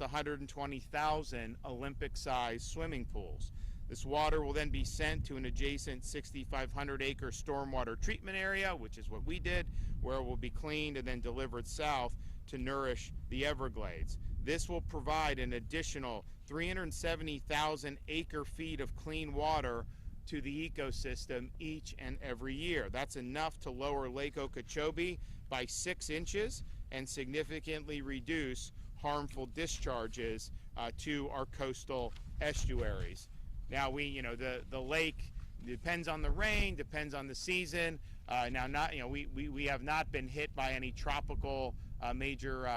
120,000 Olympic-sized swimming pools. This water will then be sent to an adjacent 6,500-acre stormwater treatment area, which is what we did, where it will be cleaned and then delivered south to nourish the Everglades. This will provide an additional 370,000 acre-feet of clean water to the ecosystem each and every year. That's enough to lower Lake Okeechobee by 6 inches and significantly reduce harmful discharges to our coastal estuaries. Now the lake depends on the rain, depends on the season. We have not been hit by any tropical major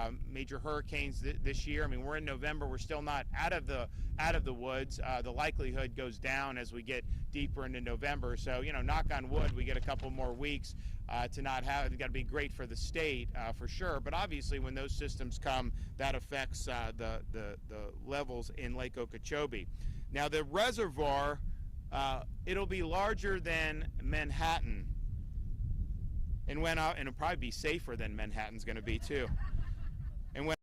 hurricanes this year. I mean, we're in November. We're still not out of the woods. The likelihood goes down as we get deeper into November. So, knock on wood, we get a couple more weeks to not have. It's got to be great for the state for sure. But obviously, when those systems come, that affects the levels in Lake Okeechobee. Now, the reservoir, it'll be larger than Manhattan. And it'll probably be safer than Manhattan's going to be too. And when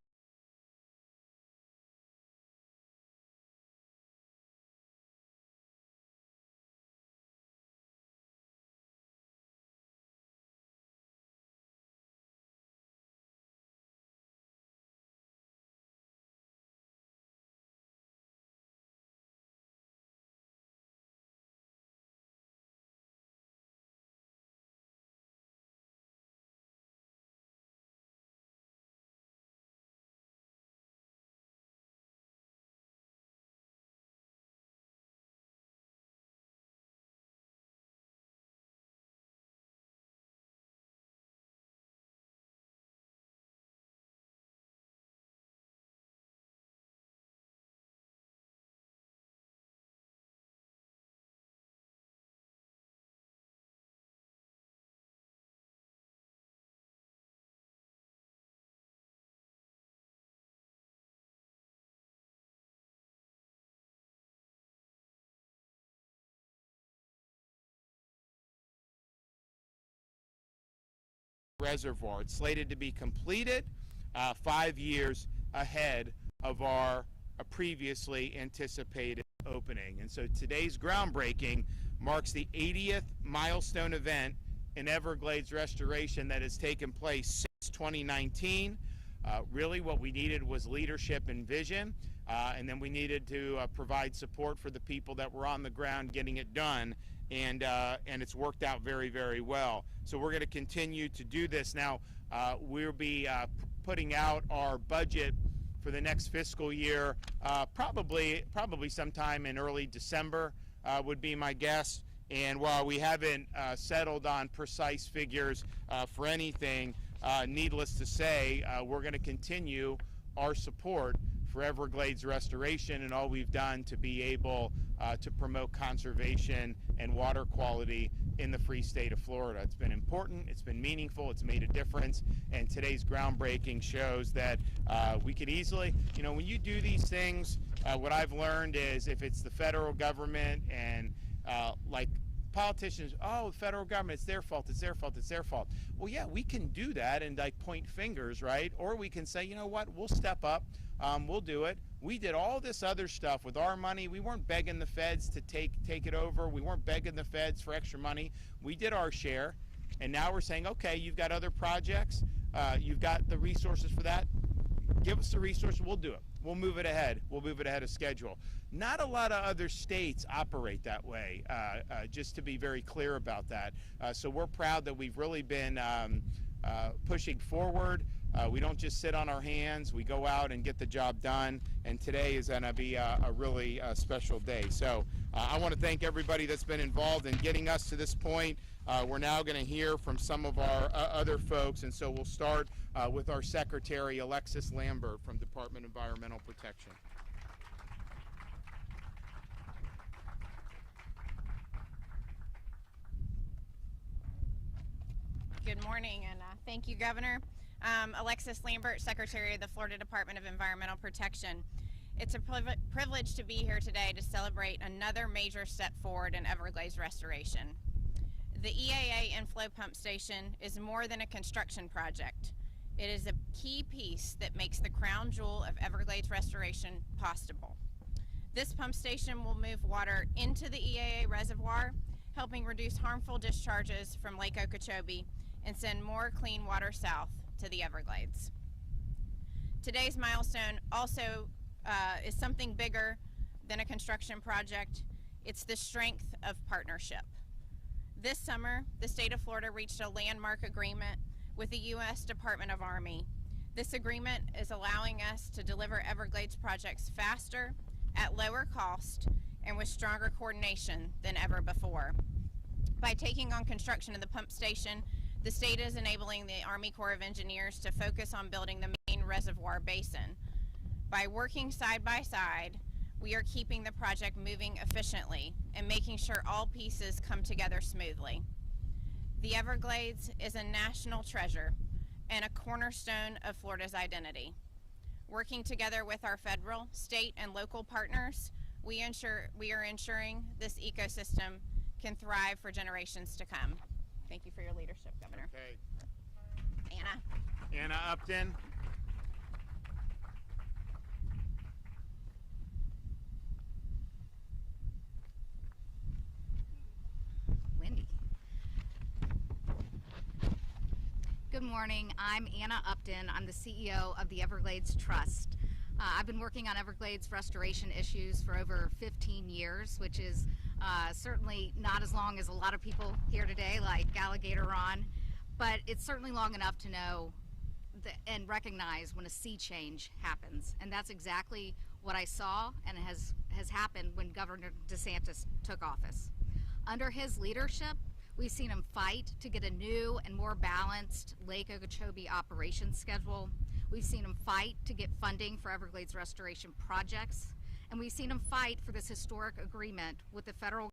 Reservoir, it's slated to be completed 5 years ahead of our previously anticipated opening. And so today's groundbreaking marks the 80th milestone event in Everglades restoration that has taken place since 2019. Really what we needed was leadership and vision, and then we needed to provide support for the people that were on the ground getting it done, and it's worked out very, very well. So we're going to continue to do this. Now, we'll be putting out our budget for the next fiscal year, probably sometime in early December would be my guess. And while we haven't settled on precise figures for anything, needless to say, we're going to continue our support for Everglades restoration and all we've done to be able to promote conservation and water quality in the free state of Florida. It's been important, it's been meaningful, it's made a difference, and today's groundbreaking shows that we could easily, when you do these things, what I've learned is if it's the federal government and like politicians, oh, the federal government, it's their fault, it's their fault, it's their fault. Well, yeah, we can do that and like point fingers, right? Or we can say, you know what, we'll step up, we'll do it. We did all this other stuff with our money. We weren't begging the feds to take it over. We weren't begging the feds for extra money. We did our share, and now we're saying, okay, you've got other projects, you've got the resources for that. Give us the resources, we'll do it. We'll move it ahead. We'll move it ahead of schedule. Not a lot of other states operate that way, just to be very clear about that. So we're proud that we've really been pushing forward. We don't just sit on our hands. We go out and get the job done. And today is going to be a really special day. So I want to thank everybody that's been involved in getting us to this point. We're now going to hear from some of our other folks. And so we'll start with our Secretary, Alexis Lambert from Department of Environmental Protection. Good morning, and thank you, Governor. Alexis Lambert, Secretary of the Florida Department of Environmental Protection. It's a privilege to be here today to celebrate another major step forward in Everglades restoration. The EAA inflow pump station is more than a construction project. It is a key piece that makes the crown jewel of Everglades restoration possible. This pump station will move water into the EAA reservoir, helping reduce harmful discharges from Lake Okeechobee and send more clean water south to the Everglades. Today's milestone also is something bigger than a construction project. It's the strength of partnership. This summer, the state of Florida reached a landmark agreement with the U.S. Department of Army. This agreement is allowing us to deliver Everglades projects faster, at lower cost, and with stronger coordination than ever before. By taking on construction of the pump station, the state is enabling the Army Corps of Engineers to focus on building the main reservoir basin. By working side by side, we are keeping the project moving efficiently and making sure all pieces come together smoothly. The Everglades is a national treasure and a cornerstone of Florida's identity. Working together with our federal, state, and local partners, we are ensuring this ecosystem can thrive for generations to come. Thank you for your leadership, Governor. Okay. Anna. Anna Upton. Wendy. Good morning. I'm Anna Upton. I'm the CEO of the Everglades Trust. I've been working on Everglades restoration issues for over 15 years, which is certainly not as long as a lot of people here today, like Alligator Ron, but it's certainly long enough to know and recognize when a sea change happens. And that's exactly what I saw and has happened when Governor DeSantis took office. Under his leadership, we've seen him fight to get a new and more balanced Lake Okeechobee operations schedule. We've seen him fight to get funding for Everglades restoration projects. And we've seen him fight for this historic agreement with the federal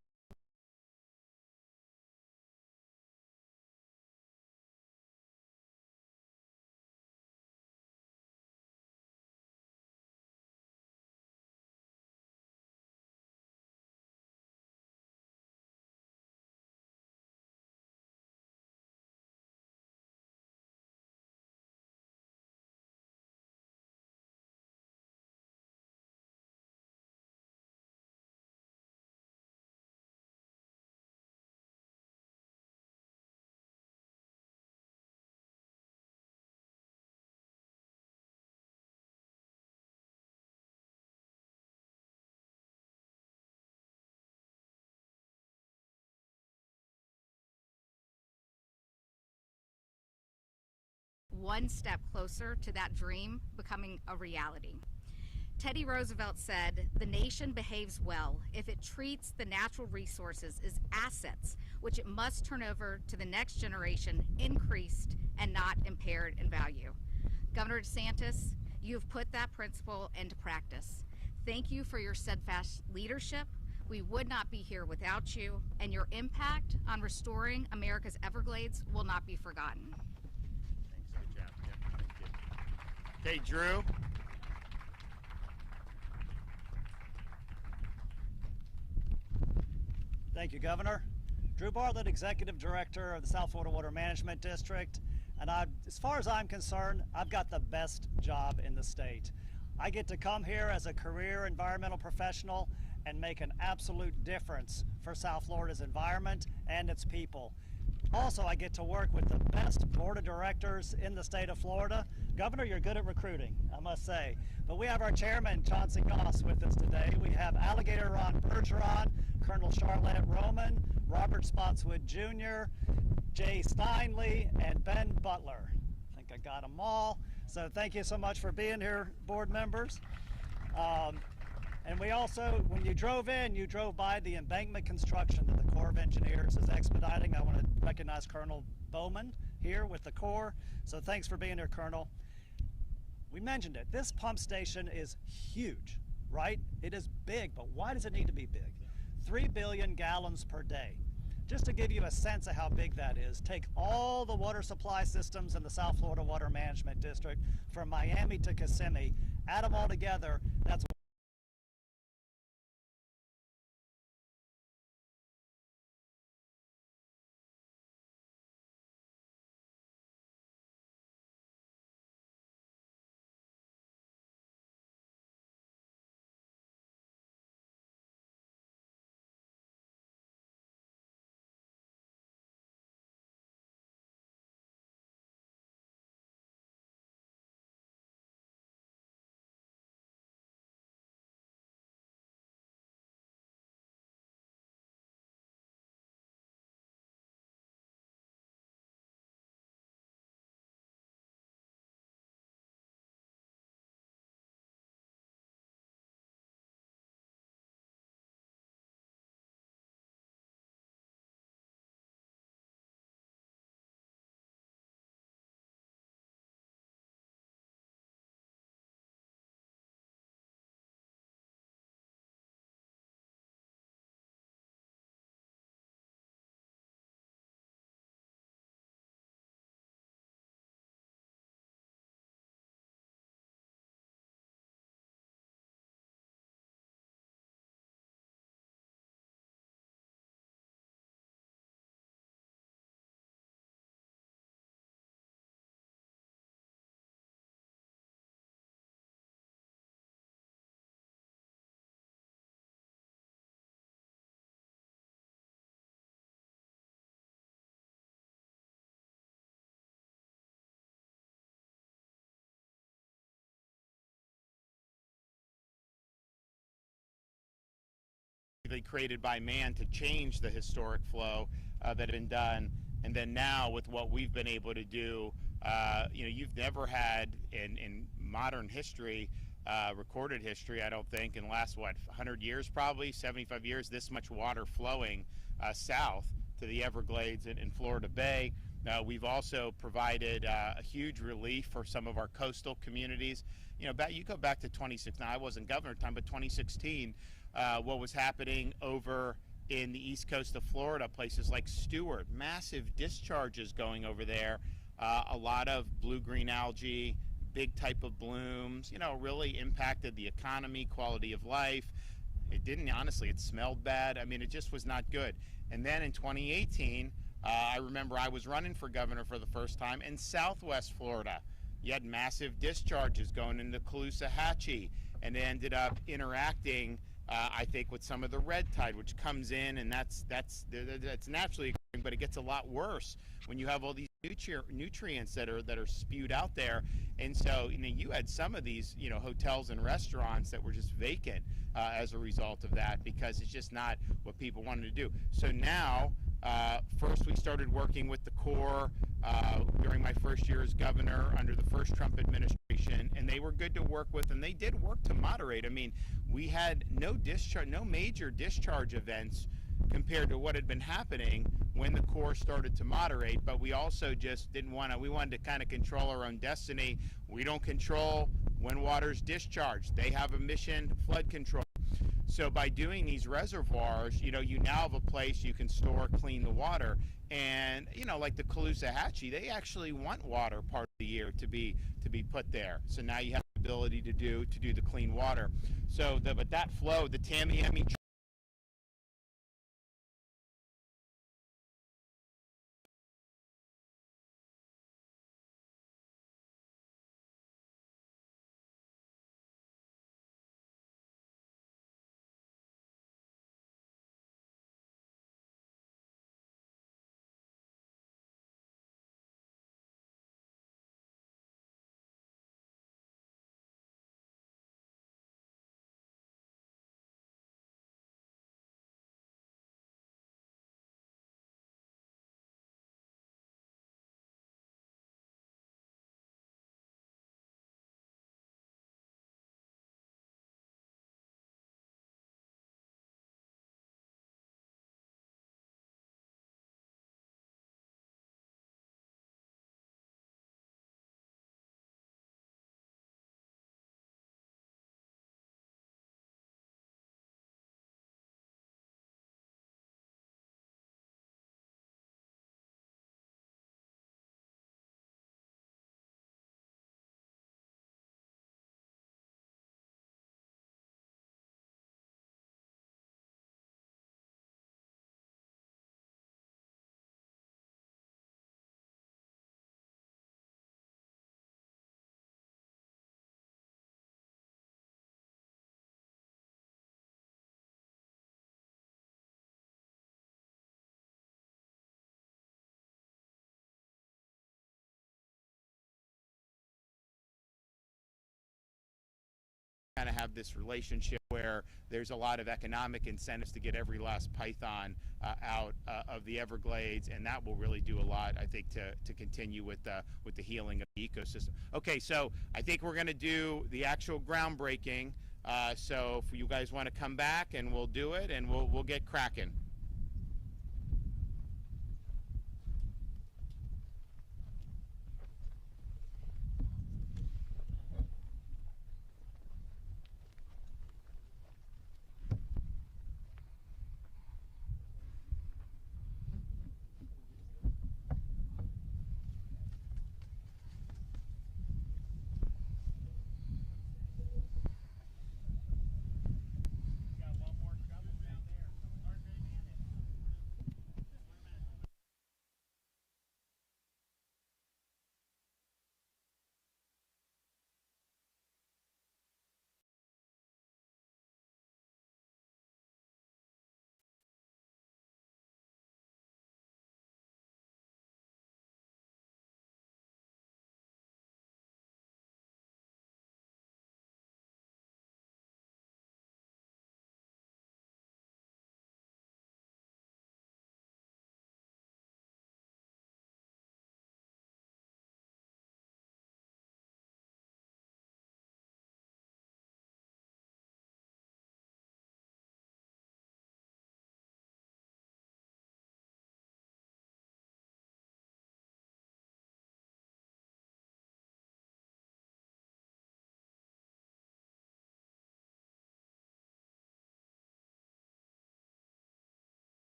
one step closer to that dream becoming a reality. Teddy Roosevelt said, "The nation behaves well if it treats the natural resources as assets, which it must turn over to the next generation increased and not impaired in value." Governor DeSantis, you've put that principle into practice. Thank you for your steadfast leadership. We would not be here without you, and your impact on restoring America's Everglades will not be forgotten. Thanks. Good job. Yeah, thank you. Okay, Drew. Thank you, Governor. Drew Bartlett, Executive Director of the South Florida Water Management District. And as far as I'm concerned, I've got the best job in the state. I get to come here as a career environmental professional and make an absolute difference for South Florida's environment and its people. Also, I get to work with the best board of directors in the state of Florida. Governor, you're good at recruiting, I must say. But we have our chairman, Chauncey Goss, with us today. We have Alligator Ron Bergeron, Colonel Charlotte Roman, Robert Spotswood Jr., Jay Steinley, and Ben Butler. I think I got them all. So thank you so much for being here, board members. And we also, when you drove in, you drove by the embankment construction that the Corps of Engineers is expediting. I want to recognize Colonel Bowman here with the Corps. So thanks for being here, Colonel. We mentioned it. This pump station is huge, right? It is big, but why does it need to be big? 3 billion gallons per day. Just to give you a sense of how big that is, take all the water supply systems in the South Florida Water Management District from Miami to Kissimmee, add them all together, that's basically created by man to change the historic flow that had been done. And then now with what we've been able to do, you've never had in modern history, recorded history, I don't think, in the last, 100 years probably, 75 years, this much water flowing south to the Everglades in Florida Bay. We've also provided a huge relief for some of our coastal communities. You go back to 2016, now I wasn't governor at the time, but 2016, what was happening over in the east coast of Florida, places like Stewart, massive discharges going over there, a lot of blue-green algae, big type of blooms, really impacted the economy, quality of life. It didn't, honestly, it smelled bad. I mean, it just was not good. And then in 2018, I remember I was running for governor for the first time in Southwest Florida. You had massive discharges going into Caloosahatchee, and they ended up interacting, I think, with some of the red tide, which comes in, and that's naturally occurring, but it gets a lot worse when you have all these nutrients that are spewed out there. And so you had some of these hotels and restaurants that were just vacant as a result of that, because it's just not what people wanted to do. So now, first we started working with the Corps during my first year as governor under the first Trump administration, and they were good to work with, and they did work to moderate. I mean, we had no major discharge events compared to what had been happening when the Corps started to moderate, but we also just we wanted to kind of control our own destiny. We don't control when water's discharged. They have a mission, flood control. So by doing these reservoirs, you now have a place you can store, clean the water. And, like the Caloosahatchee, they actually want water part of the year to be put there. So now you have the ability to do the clean water. So, but that flow, the Tamiami kind of have this relationship where there's a lot of economic incentives to get every last python out of the Everglades, and that will really do a lot, I think, to continue with the healing of the ecosystem. Okay, so I think we're going to do the actual groundbreaking. So if you guys want to come back, and we'll do it, and we'll get cracking.